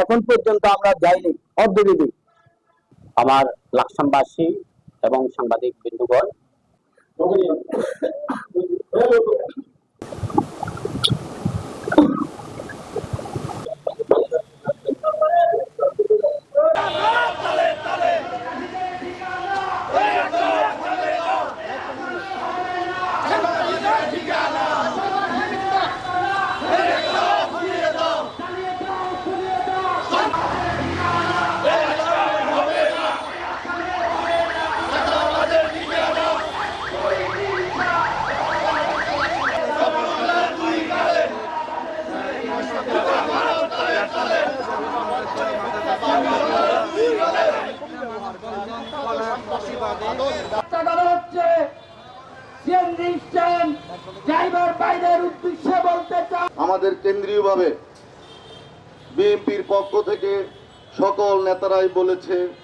এখন পর্যন্ত আমরা যাইনি অর্ধবিধি। আমার লাকসামবাসী এবং সাংবাদিক বৃন্দগণ, আমাদের কেন্দ্রীয়ভাবে বিএনপির পক্ষ থেকে সকল নেতারাই বলেছে